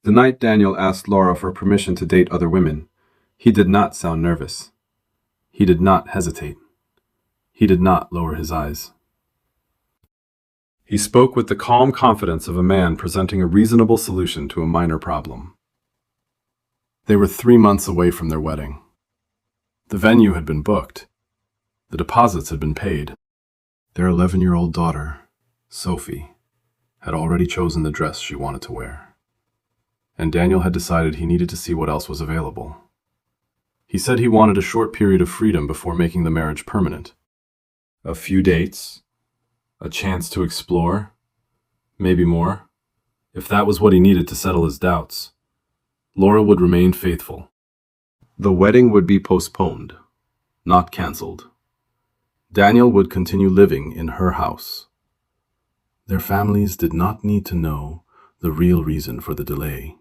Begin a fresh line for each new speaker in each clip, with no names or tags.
The night Daniel asked Laura for permission to date other women, he did not sound nervous. He did not hesitate. He did not lower his eyes. He spoke with the calm confidence of a man presenting a reasonable solution to a minor problem. They were 3 months away from their wedding. The venue had been booked. The deposits had been paid. Their 11-year-old daughter, Sophie, had already chosen the dress she wanted to wear. And Daniel had decided he needed to see what else was available. He said he wanted a short period of freedom before making the marriage permanent. A few dates, a chance to explore, maybe more. If that was what he needed to settle his doubts, Laura would remain faithful. The wedding would be postponed, not canceled. Daniel would continue living in her house. Their families did not need to know the real reason for the delay.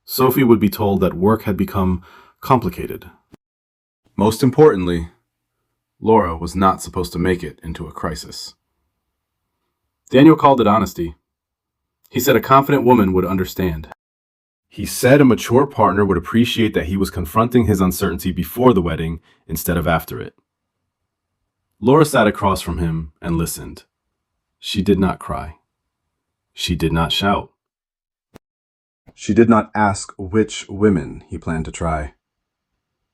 Sophie would be told that work had become complicated. Most importantly, Laura was not supposed to make it into a crisis. Daniel called it honesty. He said a confident woman would understand. He said a mature partner would appreciate that he was confronting his uncertainty before the wedding instead of after it. Laura sat across from him and listened. She did not cry. She did not shout. She did not ask which women he planned to try.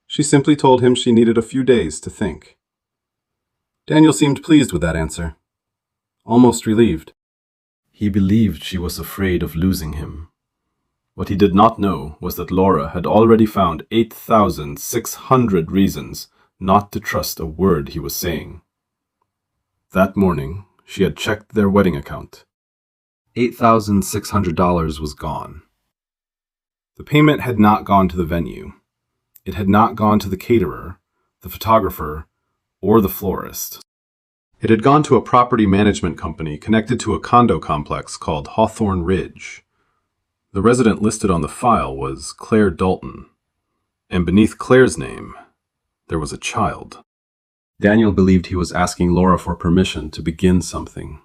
She simply told him she needed a few days to think. Daniel seemed pleased with that answer, almost relieved. He believed she was afraid of losing him. What he did not know was that Laura had already found 8,600 reasons not to trust a word he was saying. That morning, she had checked their wedding account. $8,600 was gone. The payment had not gone to the venue. It had not gone to the caterer, the photographer, or the florist. It had gone to a property management company connected to a condo complex called Hawthorne Ridge. The resident listed on the file was Claire Dalton, and beneath Claire's name, there was a child. Daniel believed he was asking Laura for permission to begin something.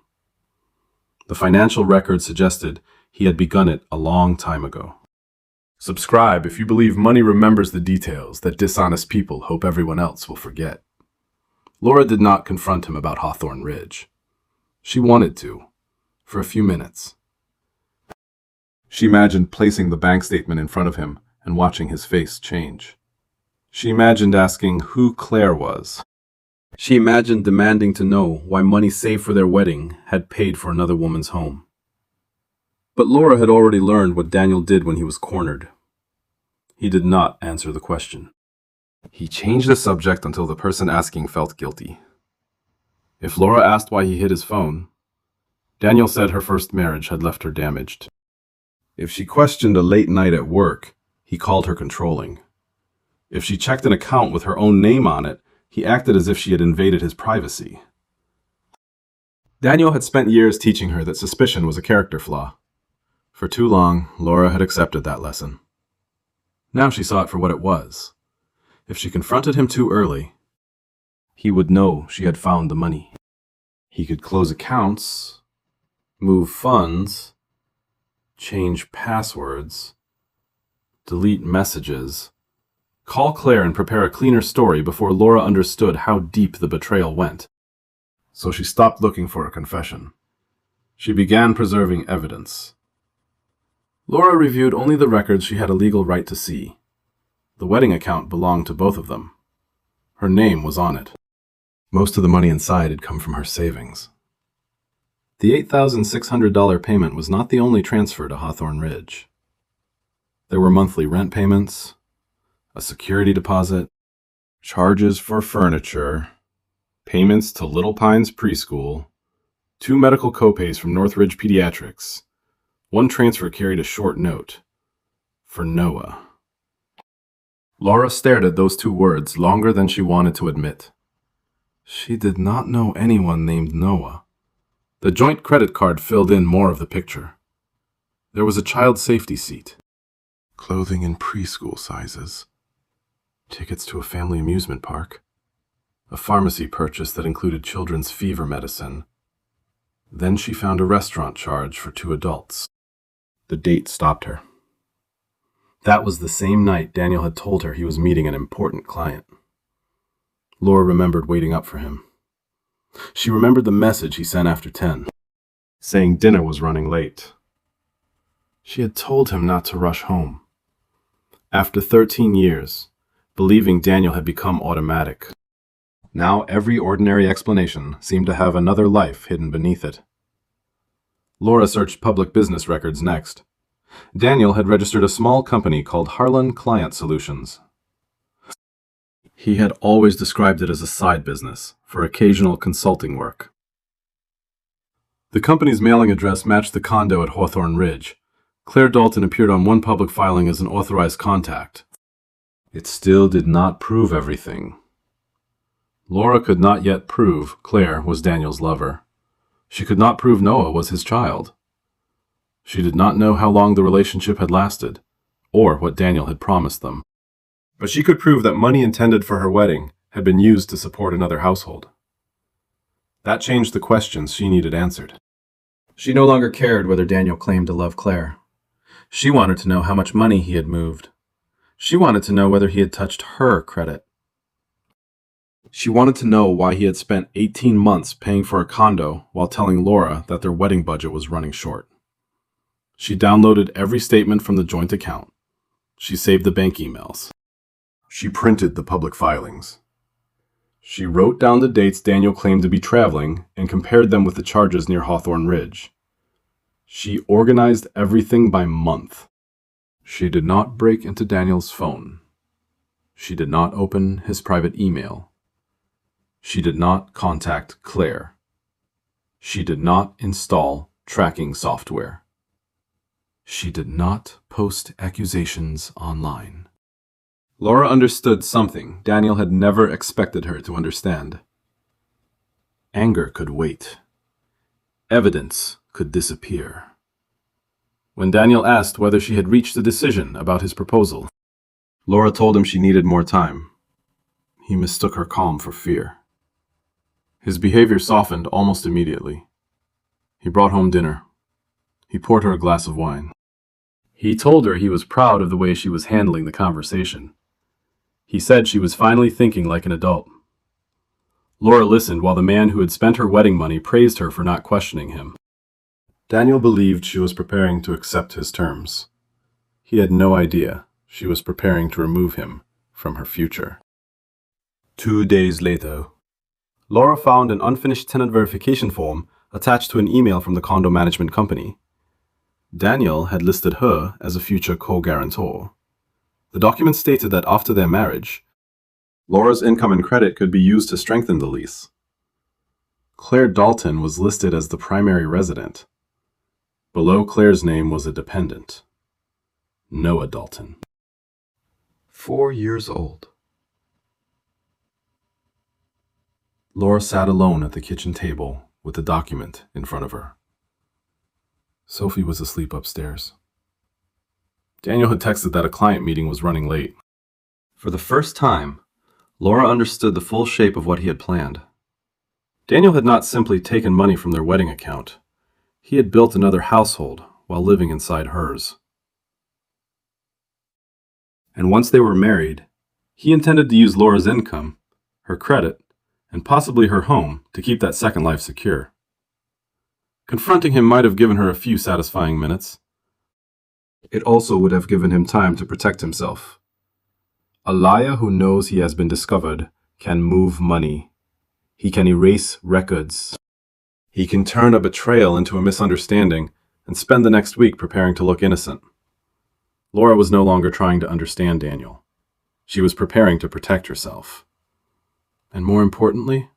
The financial record suggested he had begun it a long time ago. Subscribe if you believe money remembers the details that dishonest people hope everyone else will forget. Laura did not confront him about Hawthorne Ridge. She wanted to, for a few minutes. She imagined placing the bank statement in front of him and watching his face change. She imagined asking who Claire was. She imagined demanding to know why money saved for their wedding had paid for another woman's home. But Laura had already learned what Daniel did when he was cornered. He did not answer the question. He changed the subject until the person asking felt guilty. If Laura asked why he hid his phone, Daniel said her first marriage had left her damaged. If she questioned a late night at work, he called her controlling. If she checked an account with her own name on it, he acted as if she had invaded his privacy. Daniel had spent years teaching her that suspicion was a character flaw. For too long, Laura had accepted that lesson. Now she saw it for what it was. If she confronted him too early, he would know she had found the money. He could close accounts, move funds, change passwords, delete messages, call Claire and prepare a cleaner story before Laura understood how deep the betrayal went. So she stopped looking for a confession. She began preserving evidence. Laura reviewed only the records she had a legal right to see. The wedding account belonged to both of them. Her name was on it. Most of the money inside had come from her savings. The $8,600 payment was not the only transfer to Hawthorne Ridge. There were monthly rent payments, a security deposit, charges for furniture, payments to Little Pines Preschool, 2 medical copays from Northridge Pediatrics. One transfer carried a short note, for Noah. Laura stared at those 2 words longer than she wanted to admit. She did not know anyone named Noah. The joint credit card filled in more of the picture. There was a child safety seat, clothing in preschool sizes, tickets to a family amusement park, a pharmacy purchase that included children's fever medicine. Then she found a restaurant charge for 2 adults. The date stopped her. That was the same night Daniel had told her he was meeting an important client. Laura remembered waiting up for him. She remembered the message he sent after 10, saying dinner was running late. She had told him not to rush home. After 13 years, believing Daniel had become automatic. Now every ordinary explanation seemed to have another life hidden beneath it. Laura searched public business records next. Daniel had registered a small company called Harlan Client Solutions. He had always described it as a side business for occasional consulting work. The company's mailing address matched the condo at Hawthorne Ridge. Claire Dalton appeared on one public filing as an authorized contact. It still did not prove everything. Laura could not yet prove Claire was Daniel's lover. She could not prove Noah was his child. She did not know how long the relationship had lasted, or what Daniel had promised them. But she could prove that money intended for her wedding had been used to support another household. That changed the questions she needed answered. She no longer cared whether Daniel claimed to love Claire. She wanted to know how much money he had moved. She wanted to know whether he had touched her credit. She wanted to know why he had spent 18 months paying for a condo while telling Laura that their wedding budget was running short. She downloaded every statement from the joint account. She saved the bank emails. She printed the public filings. She wrote down the dates Daniel claimed to be traveling and compared them with the charges near Hawthorne Ridge. She organized everything by month. She did not break into Daniel's phone. She did not open his private email. She did not contact Claire. She did not install tracking software. She did not post accusations online. Laura understood something Daniel had never expected her to understand. Anger could wait. Evidence could disappear. When Daniel asked whether she had reached a decision about his proposal, Laura told him she needed more time. He mistook her calm for fear. His behavior softened almost immediately. He brought home dinner. He poured her a glass of wine. He told her he was proud of the way she was handling the conversation. He said she was finally thinking like an adult. Laura listened while the man who had spent her wedding money praised her for not questioning him. Daniel believed she was preparing to accept his terms. He had no idea she was preparing to remove him from her future. 2 days later, Laura found an unfinished tenant verification form attached to an email from the condo management company. Daniel had listed her as a future co-guarantor. The document stated that after their marriage, Laura's income and credit could be used to strengthen the lease. Claire Dalton was listed as the primary resident. Below Claire's name was a dependent, Noah Dalton. 4 years old. Laura sat alone at the kitchen table with the document in front of her. Sophie was asleep upstairs. Daniel had texted that a client meeting was running late. For the first time, Laura understood the full shape of what he had planned. Daniel had not simply taken money from their wedding account. He had built another household while living inside hers. And once they were married, he intended to use Laura's income, her credit, and possibly her home to keep that second life secure. Confronting him might have given her a few satisfying minutes. It also would have given him time to protect himself. A liar who knows he has been discovered can move money. He can erase records. He can turn a betrayal into a misunderstanding and spend the next week preparing to look innocent. Laura was no longer trying to understand Daniel. She was preparing to protect herself. And more importantly,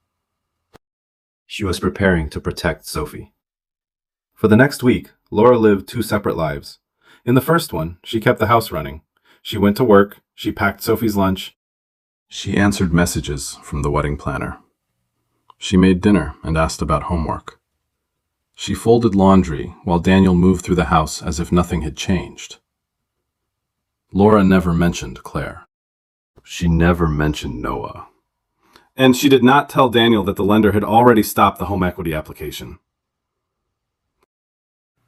she was preparing to protect Sophie. For the next week, Laura lived 2 separate lives. In the first one, she kept the house running. She went to work, she packed Sophie's lunch. She answered messages from the wedding planner. She made dinner and asked about homework. She folded laundry while Daniel moved through the house as if nothing had changed. Laura never mentioned Claire. She never mentioned Noah. And she did not tell Daniel that the lender had already stopped the home equity application.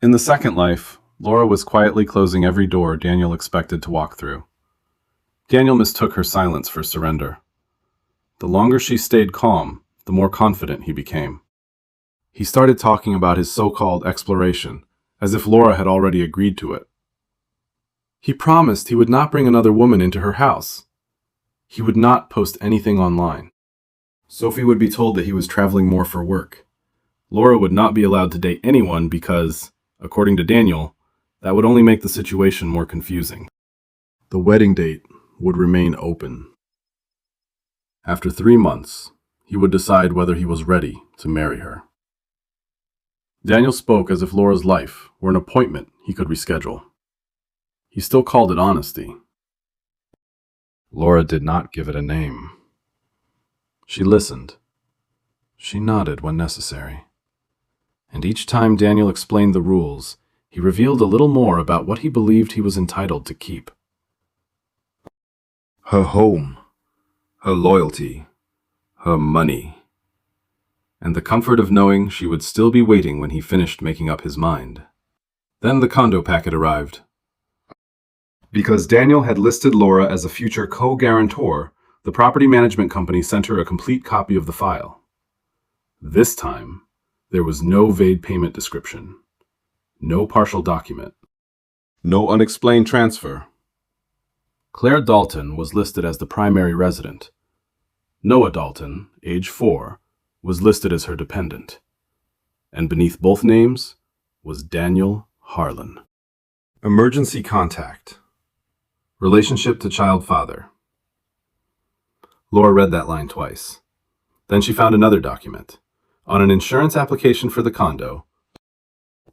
In the second life, Laura was quietly closing every door Daniel expected to walk through. Daniel mistook her silence for surrender. The longer she stayed calm, the more confident he became. He started talking about his so-called exploration, as if Laura had already agreed to it. He promised he would not bring another woman into her house. He would not post anything online. Sophie would be told that he was traveling more for work. Laura would not be allowed to date anyone because, according to Daniel, that would only make the situation more confusing. The wedding date would remain open. After 3 months, he would decide whether he was ready to marry her. Daniel spoke as if Laura's life were an appointment he could reschedule. He still called it honesty. Laura did not give it a name. She listened. She nodded when necessary. And each time Daniel explained the rules, he revealed a little more about what he believed he was entitled to keep. Her home, her loyalty, her money, and the comfort of knowing she would still be waiting when he finished making up his mind. Then the condo packet arrived. Because Daniel had listed Laura as a future co-guarantor, the property management company sent her a complete copy of the file. This time, there was no vague payment description, no partial document, no unexplained transfer. Claire Dalton was listed as the primary resident. Noah Dalton, age 4, was listed as her dependent. And beneath both names was Daniel Harlan. Emergency contact. Relationship to child father. Laura read that line twice. Then she found another document. On an insurance application for the condo,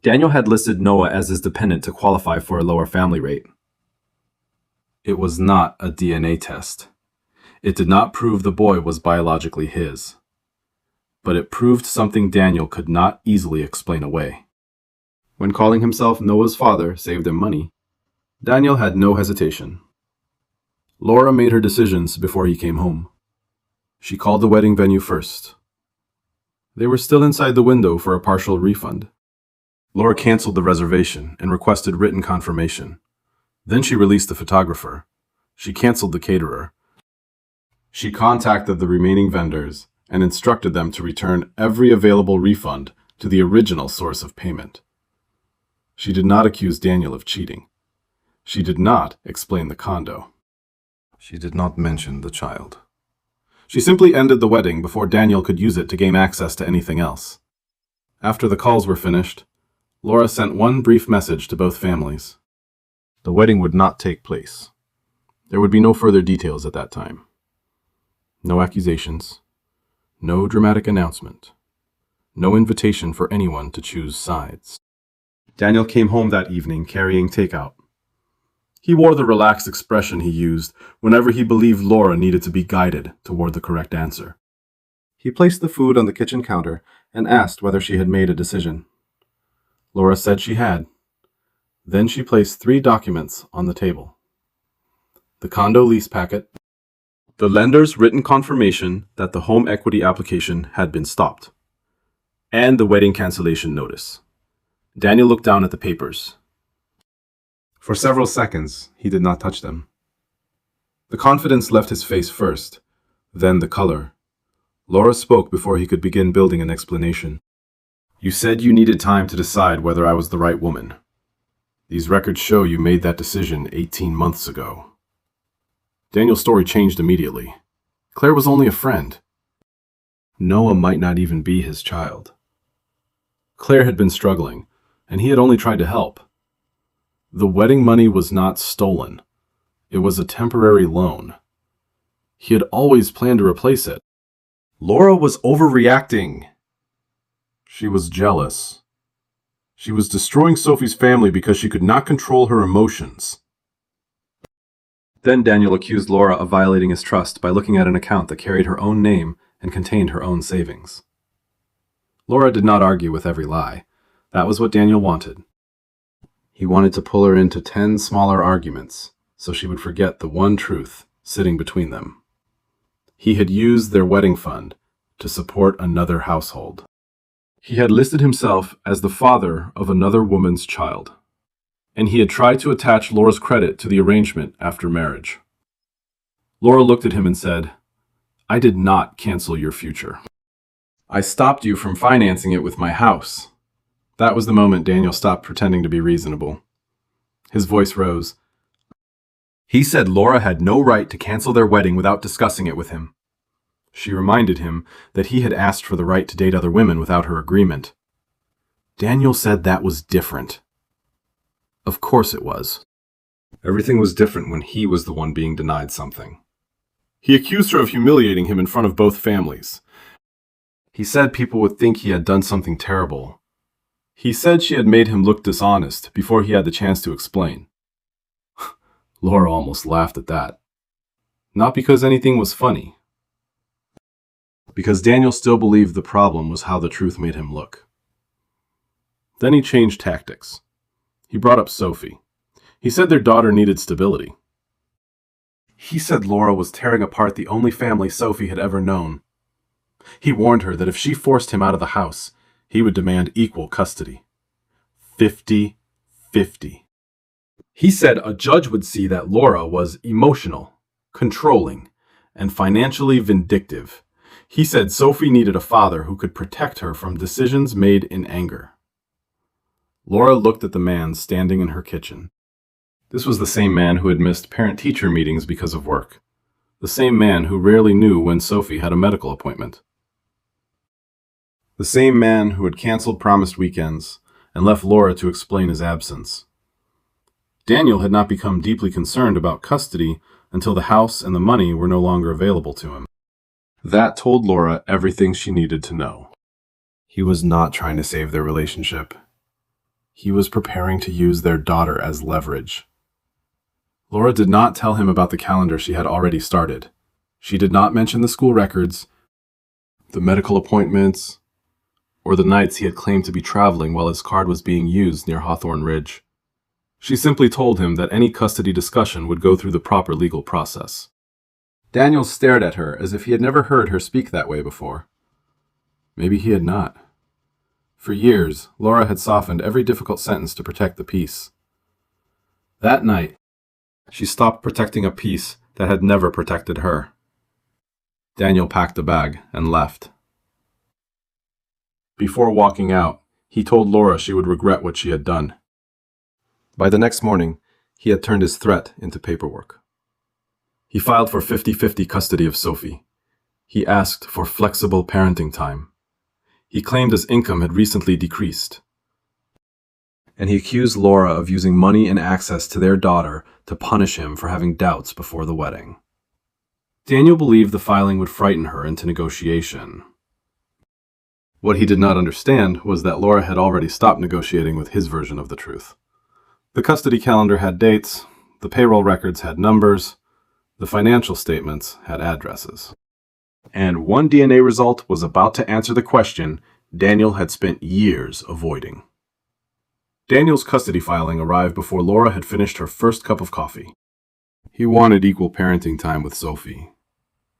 Daniel had listed Noah as his dependent to qualify for a lower family rate. It was not a DNA test. It did not prove the boy was biologically his. But it proved something Daniel could not easily explain away. When calling himself Noah's father saved him money, Daniel had no hesitation. Laura made her decisions before he came home. She called the wedding venue first. They were still inside the window for a partial refund. Laura canceled the reservation and requested written confirmation. Then she released the photographer. She canceled the caterer. She contacted the remaining vendors and instructed them to return every available refund to the original source of payment. She did not accuse Daniel of cheating. She did not explain the condo. She did not mention the child. She simply ended the wedding before Daniel could use it to gain access to anything else. After the calls were finished, Laura sent one brief message to both families. The wedding would not take place. There would be no further details at that time. No accusations. No dramatic announcement. No invitation for anyone to choose sides. Daniel came home that evening carrying takeout. He wore the relaxed expression he used whenever he believed Laura needed to be guided toward the correct answer. He placed the food on the kitchen counter and asked whether she had made a decision. Laura said she had. Then she placed 3 documents on the table. The condo lease packet, the lender's written confirmation that the home equity application had been stopped, and the wedding cancellation notice. Daniel looked down at the papers. For several seconds, he did not touch them. The confidence left his face first, then the color. Laura spoke before he could begin building an explanation. You said you needed time to decide whether I was the right woman. These records show you made that decision 18 months ago. Daniel's story changed immediately. Claire was only a friend. Noah might not even be his child. Claire had been struggling, and he had only tried to help. The wedding money was not stolen. It was a temporary loan. He had always planned to replace it. Laura was overreacting. She was jealous. She was destroying Sophie's family because she could not control her emotions. Then Daniel accused Laura of violating his trust by looking at an account that carried her own name and contained her own savings. Laura did not argue with every lie. That was what Daniel wanted. He wanted to pull her into 10 smaller arguments so she would forget the one truth sitting between them. He had used their wedding fund to support another household. He had listed himself as the father of another woman's child. and he had tried to attach Laura's credit to the arrangement after marriage. Laura looked at him and said, "I did not cancel your future. I stopped you from financing it with my house." That was the moment Daniel stopped pretending to be reasonable. His voice rose. He said Laura had no right to cancel their wedding without discussing it with him. She reminded him that he had asked for the right to date other women without her agreement. Daniel said that was different. Of course it was. Everything was different when he was the one being denied something. He accused her of humiliating him in front of both families. He said people would think he had done something terrible. He said she had made him look dishonest before he had the chance to explain. Laura almost laughed at that. Not because anything was funny. Because Daniel still believed the problem was how the truth made him look. Then he changed tactics. He brought up Sophie. He said their daughter needed stability. He said Laura was tearing apart the only family Sophie had ever known. He warned her that if she forced him out of the house, he would demand equal custody. 50-50. He said a judge would see that Laura was emotional, controlling, and financially vindictive. He said Sophie needed a father who could protect her from decisions made in anger. Laura looked at the man standing in her kitchen. This was the same man who had missed parent-teacher meetings because of work. The same man who rarely knew when Sophie had a medical appointment. The same man who had canceled promised weekends and left Laura to explain his absence. Daniel had not become deeply concerned about custody until the house and the money were no longer available to him. That told Laura everything she needed to know. He was not trying to save their relationship. He was preparing to use their daughter as leverage. Laura did not tell him about the calendar she had already started. She did not mention the school records, the medical appointments, or the nights he had claimed to be traveling while his card was being used near Hawthorne Ridge. She simply told him that any custody discussion would go through the proper legal process. Daniel stared at her as if he had never heard her speak that way before. Maybe he had not. For years, Laura had softened every difficult sentence to protect the peace. That night, she stopped protecting a peace that had never protected her. Daniel packed a bag and left. Before walking out, he told Laura she would regret what she had done. By the next morning, he had turned his threat into paperwork. He filed for 50-50 custody of Sophie. He asked for flexible parenting time. He claimed his income had recently decreased. And he accused Laura of using money and access to their daughter to punish him for having doubts before the wedding. Daniel believed the filing would frighten her into negotiation. What he did not understand was that Laura had already stopped negotiating with his version of the truth. The custody calendar had dates, the payroll records had numbers, the financial statements had addresses. And one DNA result was about to answer the question Daniel had spent years avoiding. Daniel's custody filing arrived before Laura had finished her first cup of coffee. He wanted equal parenting time with Sophie.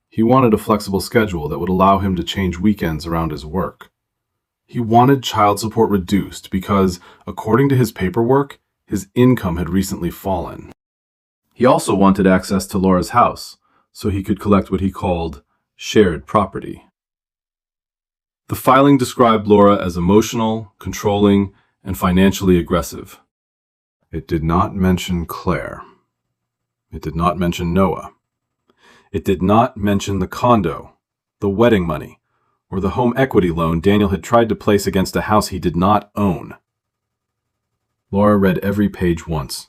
He wanted a flexible schedule that would allow him to change weekends around his work. He wanted child support reduced because, according to his paperwork, his income had recently fallen. He also wanted access to Laura's house, so he could collect what he called shared property. The filing described Laura as emotional, controlling, and financially aggressive. It did not mention Claire. It did not mention Noah. It did not mention the condo, the wedding money, or the home equity loan Daniel had tried to place against a house he did not own. Laura read every page once.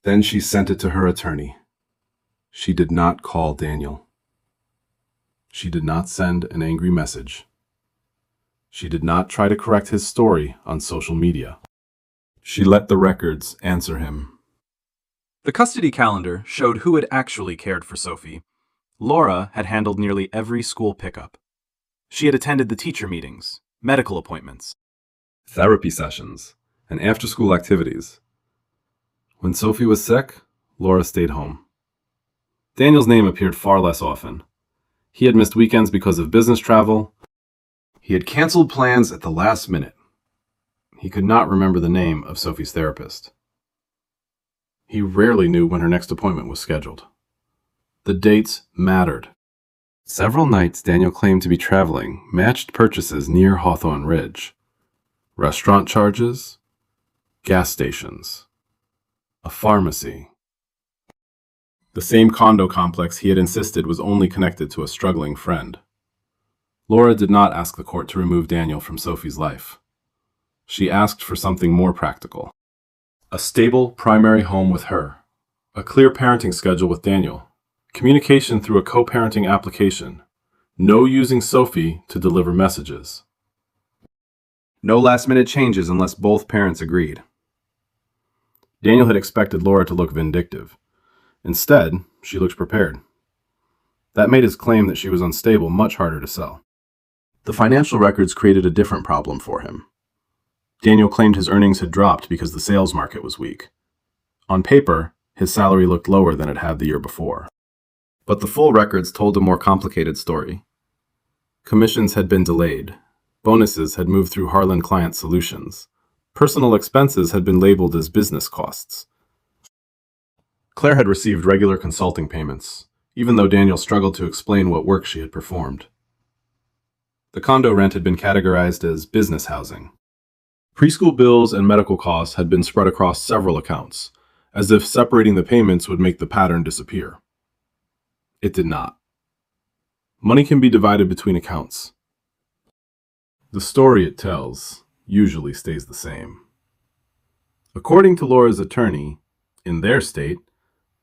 Then she sent it to her attorney. She did not call Daniel. She did not send an angry message. She did not try to correct his story on social media. She let the records answer him. The custody calendar showed who had actually cared for Sophie. Laura had handled nearly every school pickup. She had attended the teacher meetings, medical appointments, therapy sessions, and after-school activities. When Sophie was sick, Laura stayed home. Daniel's name appeared far less often. He had missed weekends because of business travel. He had canceled plans at the last minute. He could not remember the name of Sophie's therapist. He rarely knew when her next appointment was scheduled. The dates mattered. Several nights Daniel claimed to be traveling matched purchases near Hawthorne Ridge. Restaurant charges, gas stations, a pharmacy. The same condo complex he had insisted was only connected to a struggling friend. Laura did not ask the court to remove Daniel from Sophie's life. She asked for something more practical. A stable primary home with her, a clear parenting schedule with Daniel, communication through a co-parenting application, no using Sophie to deliver messages. No last-minute changes unless both parents agreed. Daniel had expected Laura to look vindictive. Instead, she looked prepared. That made his claim that she was unstable much harder to sell. The financial records created a different problem for him. Daniel claimed his earnings had dropped because the sales market was weak. On paper, his salary looked lower than it had the year before. But the full records told a more complicated story. Commissions had been delayed. Bonuses had moved through Harlan Client Solutions. Personal expenses had been labeled as business costs. Claire had received regular consulting payments, even though Daniel struggled to explain what work she had performed. The condo rent had been categorized as business housing. Preschool bills and medical costs had been spread across several accounts, as if separating the payments would make the pattern disappear. It did not. Money can be divided between accounts. The story it tells usually stays the same. According to Laura's attorney, in their state,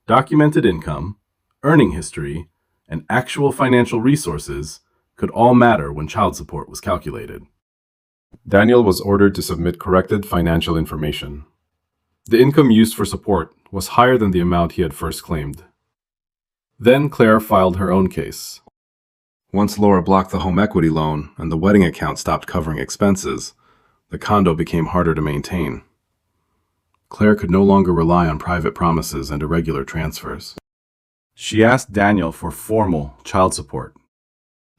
documented income, earning history, and actual financial resources could all matter when child support was calculated. Daniel was ordered to submit corrected financial information. The income used for support was higher than the amount he had first claimed. Then Claire filed her own case. Once Laura blocked the home equity loan and the wedding account stopped covering expenses, the condo became harder to maintain. Claire could no longer rely on private promises and irregular transfers. She asked Daniel for formal child support.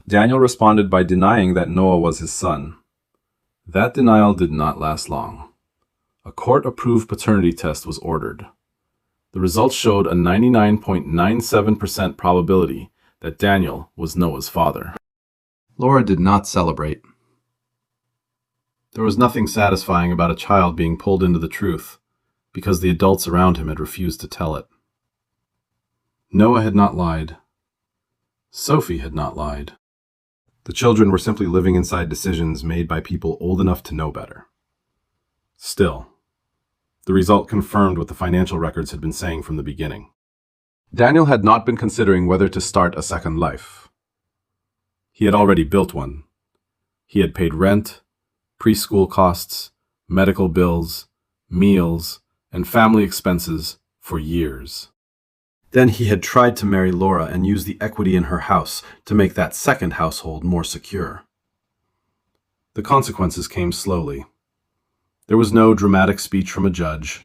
Daniel responded by denying that Noah was his son. That denial did not last long. A court-approved paternity test was ordered. The results showed a 99.97% probability that Daniel was Noah's father. Laura did not celebrate. There was nothing satisfying about a child being pulled into the truth because the adults around him had refused to tell it. Noah had not lied. Sophie had not lied. The children were simply living inside decisions made by people old enough to know better. Still, the result confirmed what the financial records had been saying from the beginning. Daniel had not been considering whether to start a second life. He had already built one. He had paid rent, preschool costs, medical bills, meals, and family expenses for years. Then he had tried to marry Laura and use the equity in her house to make that second household more secure. The consequences came slowly. There was no dramatic speech from a judge.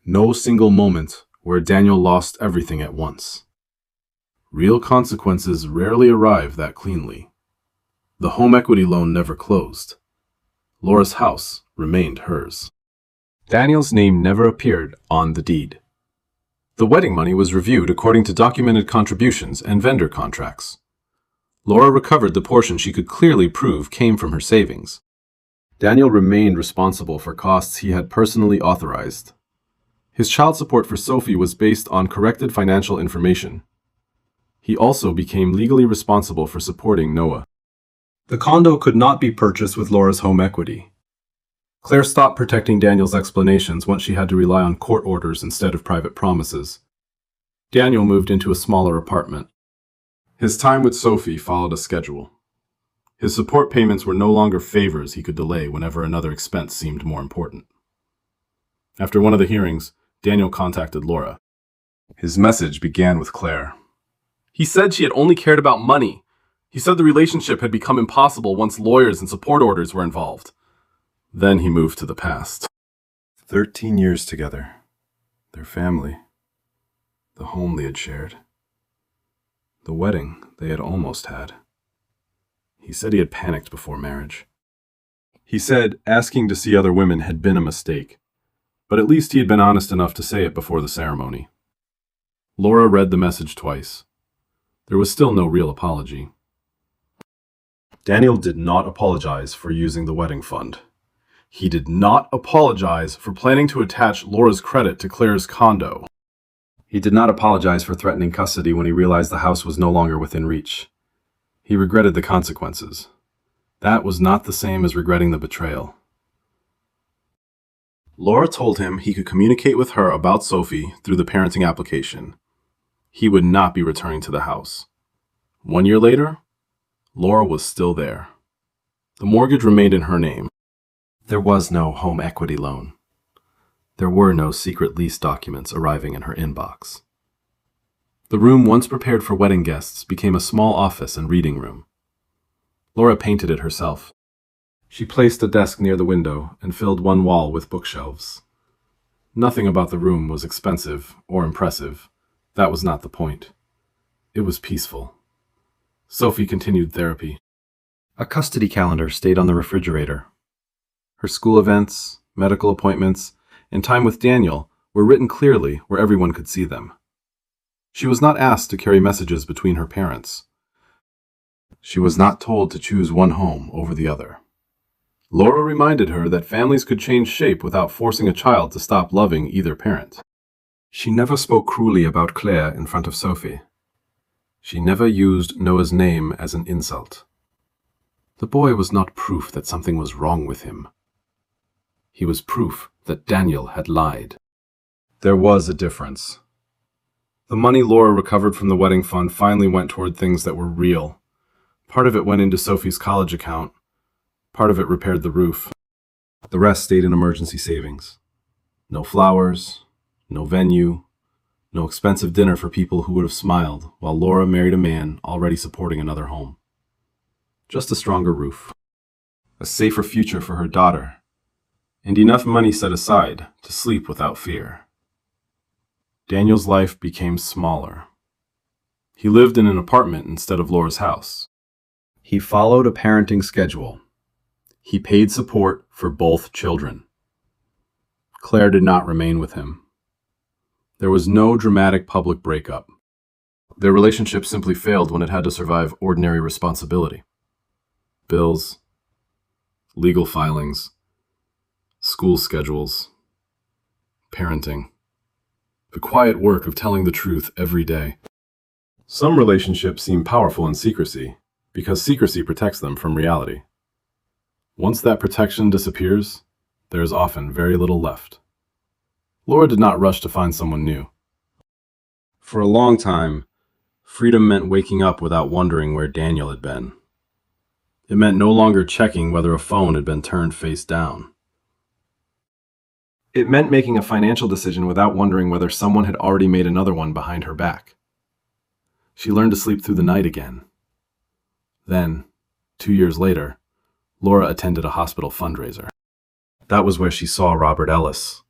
No single moment where Daniel lost everything at once. Real consequences rarely arrive that cleanly. The home equity loan never closed. Laura's house remained hers. Daniel's name never appeared on the deed. The wedding money was reviewed according to documented contributions and vendor contracts. Laura recovered the portion she could clearly prove came from her savings. Daniel remained responsible for costs he had personally authorized. His child support for Sophie was based on corrected financial information. He also became legally responsible for supporting Noah. The condo could not be purchased with Laura's home equity. Claire stopped protecting Daniel's explanations once she had to rely on court orders instead of private promises. Daniel moved into a smaller apartment. His time with Sophie followed a schedule. His support payments were no longer favors he could delay whenever another expense seemed more important. After one of the hearings, Daniel contacted Laura. His message began with Claire. He said she had only cared about money. He said the relationship had become impossible once lawyers and support orders were involved. Then he moved to the past. 13 years together. Their family. The home they had shared. The wedding they had almost had. He said he had panicked before marriage. He said asking to see other women had been a mistake. But at least he had been honest enough to say it before the ceremony. Laura read the message twice. There was still no real apology. Daniel did not apologize for using the wedding fund. He did not apologize for planning to attach Laura's credit to Claire's condo. He did not apologize for threatening custody when he realized the house was no longer within reach. He regretted the consequences. That was not the same as regretting the betrayal. Laura told him he could communicate with her about Sophie through the parenting application. He would not be returning to the house. 1 year later, Laura was still there. The mortgage remained in her name. There was no home equity loan. There were no secret lease documents arriving in her inbox. The room once prepared for wedding guests became a small office and reading room. Laura painted it herself. She placed a desk near the window and filled one wall with bookshelves. Nothing about the room was expensive or impressive. That was not the point. It was peaceful. Sophie continued therapy. A custody calendar stayed on the refrigerator. Her school events, medical appointments, and time with Daniel were written clearly where everyone could see them. She was not asked to carry messages between her parents. She was not told to choose one home over the other. Laura reminded her that families could change shape without forcing a child to stop loving either parent. She never spoke cruelly about Claire in front of Sophie. She never used Noah's name as an insult. The boy was not proof that something was wrong with him. He was proof that Daniel had lied. There was a difference. The money Laura recovered from the wedding fund finally went toward things that were real. Part of it went into Sophie's college account. Part of it repaired the roof. The rest stayed in emergency savings. No flowers, no venue, no expensive dinner for people who would have smiled while Laura married a man already supporting another home. Just a stronger roof. A safer future for her daughter. And enough money set aside to sleep without fear. Daniel's life became smaller. He lived in an apartment instead of Laura's house. He followed a parenting schedule. He paid support for both children. Claire did not remain with him. There was no dramatic public breakup. Their relationship simply failed when it had to survive ordinary responsibility. Bills, legal filings, school schedules, parenting. The quiet work of telling the truth every day. Some relationships seem powerful in secrecy because secrecy protects them from reality. Once that protection disappears, there is often very little left. Laura did not rush to find someone new. For a long time, freedom meant waking up without wondering where Daniel had been. It meant no longer checking whether a phone had been turned face down. It meant making a financial decision without wondering whether someone had already made another one behind her back. She learned to sleep through the night again. Then, 2 years later, Laura attended a hospital fundraiser. That was where she saw Robert Ellis.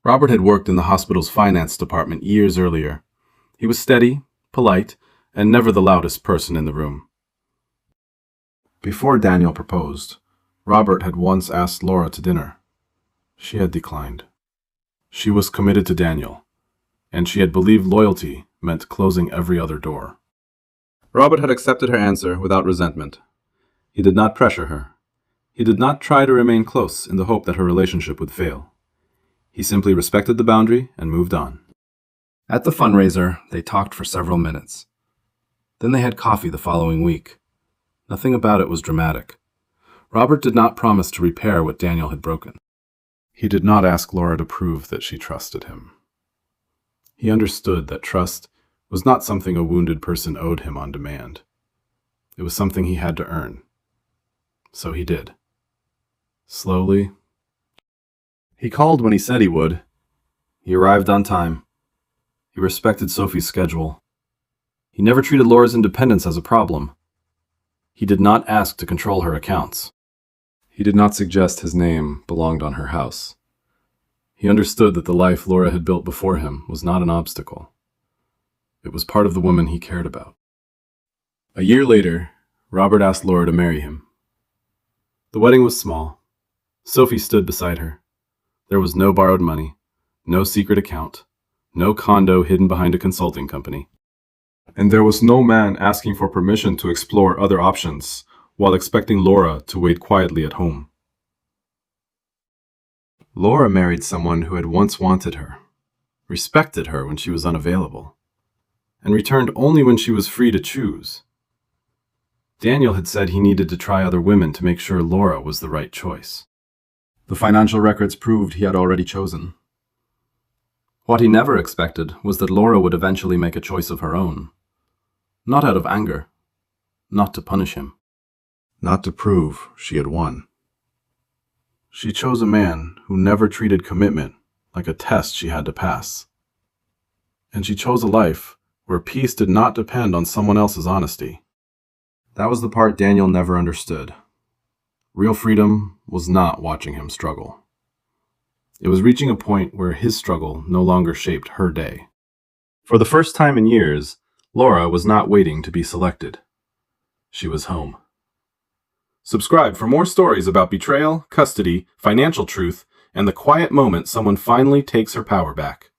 Robert had worked in the hospital's finance department years earlier. He was steady, polite, and never the loudest person in the room. Before Daniel proposed, Robert had once asked Laura to dinner. She had declined. She was committed to Daniel, and she had believed loyalty meant closing every other door. Robert had accepted her answer without resentment. He did not pressure her. He did not try to remain close in the hope that her relationship would fail. He simply respected the boundary and moved on. At the fundraiser, they talked for several minutes. Then they had coffee the following week. Nothing about it was dramatic. Robert did not promise to repair what Daniel had broken. He did not ask Laura to prove that she trusted him. He understood that trust was not something a wounded person owed him on demand. It was something he had to earn. So he did. Slowly. He called when he said he would. He arrived on time. He respected Sophie's schedule. He never treated Laura's independence as a problem. He did not ask to control her accounts. He did not suggest his name belonged on her house. He understood that the life Laura had built before him was not an obstacle. It was part of the woman he cared about. A year later, Robert asked Laura to marry him. The wedding was small. Sophie stood beside her. There was no borrowed money, no secret account, no condo hidden behind a consulting company. And there was no man asking for permission to explore other options while expecting Laura to wait quietly at home. Laura married someone who had once wanted her, respected her when she was unavailable, and returned only when she was free to choose. Daniel had said he needed to try other women to make sure Laura was the right choice. The financial records proved he had already chosen. What he never expected was that Laura would eventually make a choice of her own. Not out of anger, not to punish him, not to prove she had won. She chose a man who never treated commitment like a test she had to pass. And she chose a life where peace did not depend on someone else's honesty. That was the part Daniel never understood. Real freedom was not watching him struggle. It was reaching a point where his struggle no longer shaped her day. For the first time in years, Laura was not waiting to be selected. She was home. Subscribe for more stories about betrayal, custody, financial truth, and the quiet moment someone finally takes her power back.